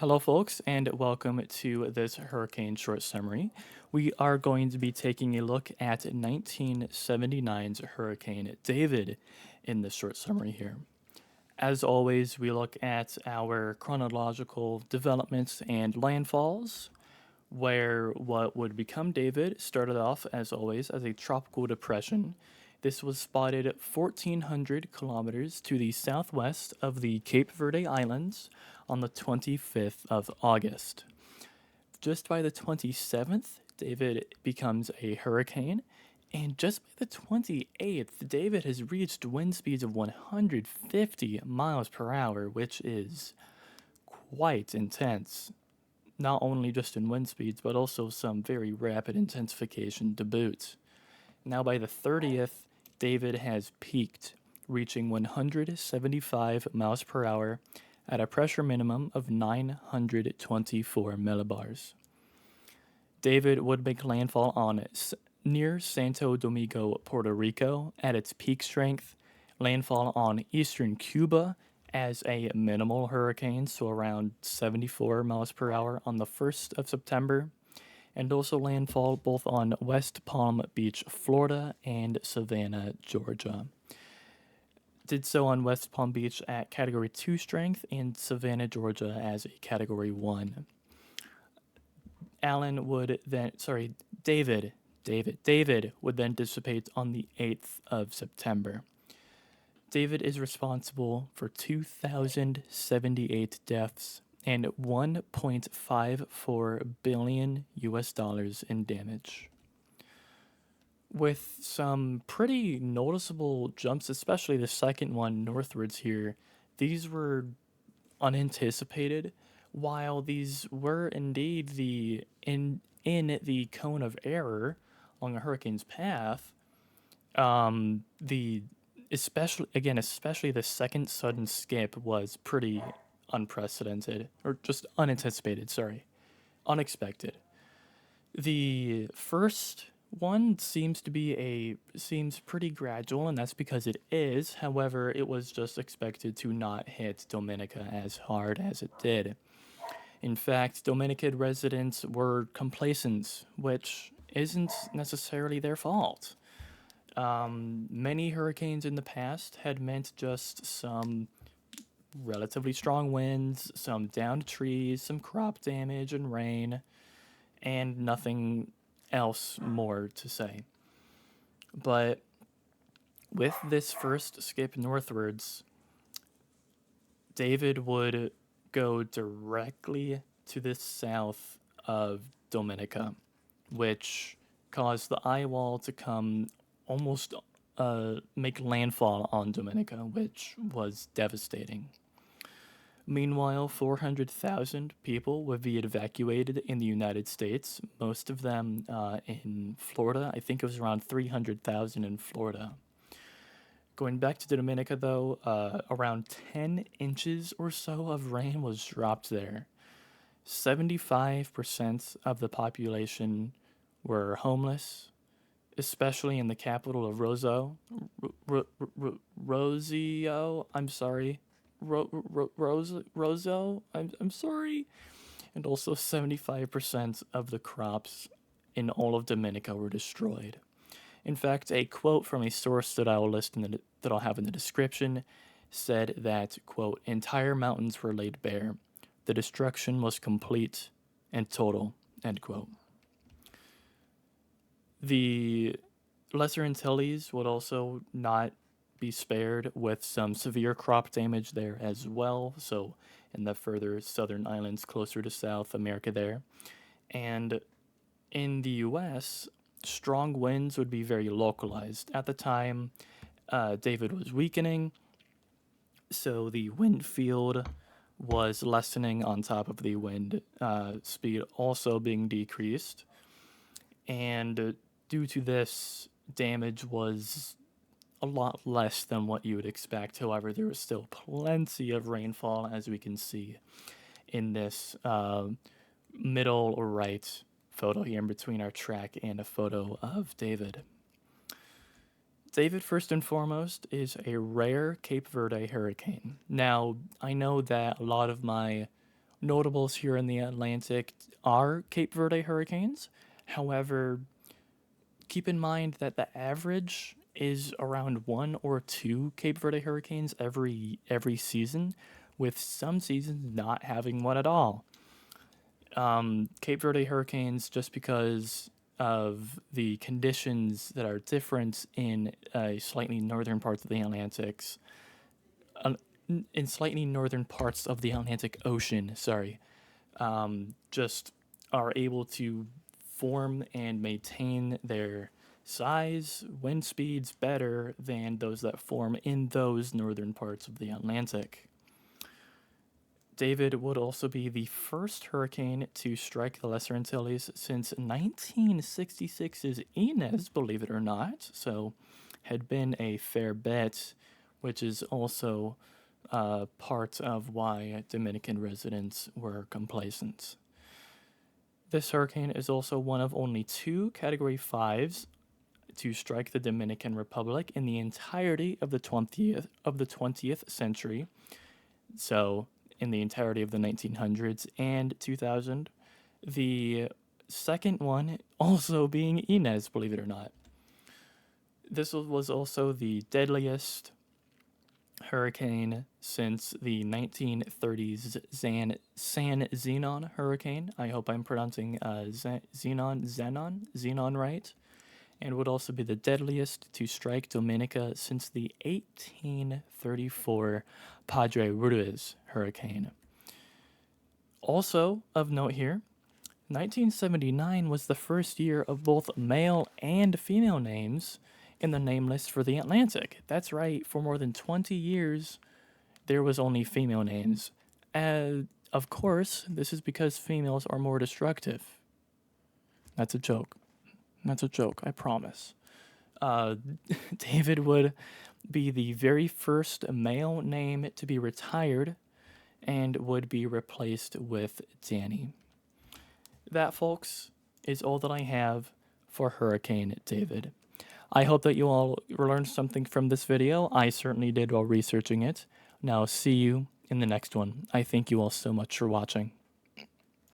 Hello, folks, and welcome to this hurricane short summary. We are going to be taking a look at 1979's Hurricane David in this short summary here. As always, we look at our chronological developments and landfalls, where what would become David started off, as always, as a tropical depression. This was spotted 1,400 kilometers to the southwest of the Cape Verde Islands on the 25th of August. Just by the 27th, David becomes a hurricane, and just by the 28th, David has reached wind speeds of 150 miles per hour, which is quite intense, not only just in wind speeds, but also some very rapid intensification to boot. Now, by the 30th, David has peaked, reaching 175 miles per hour at a pressure minimum of 924 millibars. David would make landfall near Santo Domingo, Puerto Rico at its peak strength, landfall on eastern Cuba as a minimal hurricane, so around 74 miles per hour on the 1st of September, and also landfall both on West Palm Beach, Florida, and Savannah, Georgia. Did so on West Palm Beach at Category 2 strength and Savannah, Georgia as a Category 1. David would then dissipate on the 8th of September. David is responsible for 2,078 deaths and 1.54 billion US dollars in damage. With some pretty noticeable jumps, especially the second one northwards here, these were unanticipated. While these were indeed in the cone of error along a hurricane's path, the especially the second sudden skip was pretty unprecedented, or just unanticipated. Sorry, unexpected. The first one seems pretty gradual, and that's because it is. However, it was just expected to not hit Dominica as hard as it did. In fact, Dominican residents were complacent, which isn't necessarily their fault. Many hurricanes in the past had meant just some relatively strong winds, some downed trees, some crop damage, and rain, and nothing else more to say. But with this first skip northwards, David would go directly to the south of Dominica, which caused the eye wall to come almost make landfall on Dominica, which was devastating. Meanwhile, 400,000 people would be evacuated in the United States, most of them in Florida. I think it was around 300,000 in Florida. Going back to Dominica, though, around 10 inches or so of rain was dropped there. 75% of the population were homeless, especially in the capital of Rosio. I'm sorry. Roseau. I'm sorry. And also 75% of the crops in all of Dominica were destroyed. In fact, a quote from a source that I'll have in the description said that, quote, entire mountains were laid bare. The destruction was complete and total, end quote. The Lesser Antilles would also not be spared, with some severe crop damage there as well. So, in the further southern islands closer to South America, there. And in the US, strong winds would be very localized. At the time, David was weakening, so the wind field was lessening on top of the wind speed also being decreased. And due to this, damage was a lot less than what you would expect. However, there was still plenty of rainfall, as we can see in this middle right photo here in between our track and a photo of David. David, first and foremost, is a rare Cape Verde hurricane. Now, I know that a lot of my notables here in the Atlantic are Cape Verde hurricanes. However, keep in mind that the average is around one or two Cape Verde hurricanes every season, with some seasons not having one at all. Cape Verde hurricanes, just because of the conditions that are different in slightly northern parts of the Atlantics, uh, in slightly northern parts of the Atlantic Ocean, sorry, just are able to form and maintain their size, wind speeds better than those that form in those northern parts of the Atlantic. David would also be the first hurricane to strike the Lesser Antilles since 1966's Inez, believe it or not. So, had been a fair bet, which is also part of why Dominican residents were complacent. This hurricane is also one of only two Category 5s to strike the Dominican Republic in the entirety of the 20th century. So, in the entirety of the 1900s and 2000. The second one also being Inez, believe it or not. This was also the deadliest hurricane since the 1930s San Zenon hurricane. I hope I'm pronouncing Zenon right. And would also be the deadliest to strike Dominica since the 1834 Padre Ruiz hurricane. Also of note here, 1979 was the first year of both male and female names in the name list for the Atlantic. That's right, for more than 20 years, there was only female names. Of course, this is because females are more destructive. That's a joke. That's a joke, I promise. David would be the very first male name to be retired and would be replaced with Danny. That, folks, is all that I have for Hurricane David. I hope that you all learned something from this video. I certainly did while researching it. Now, see you in the next one. I thank you all so much for watching.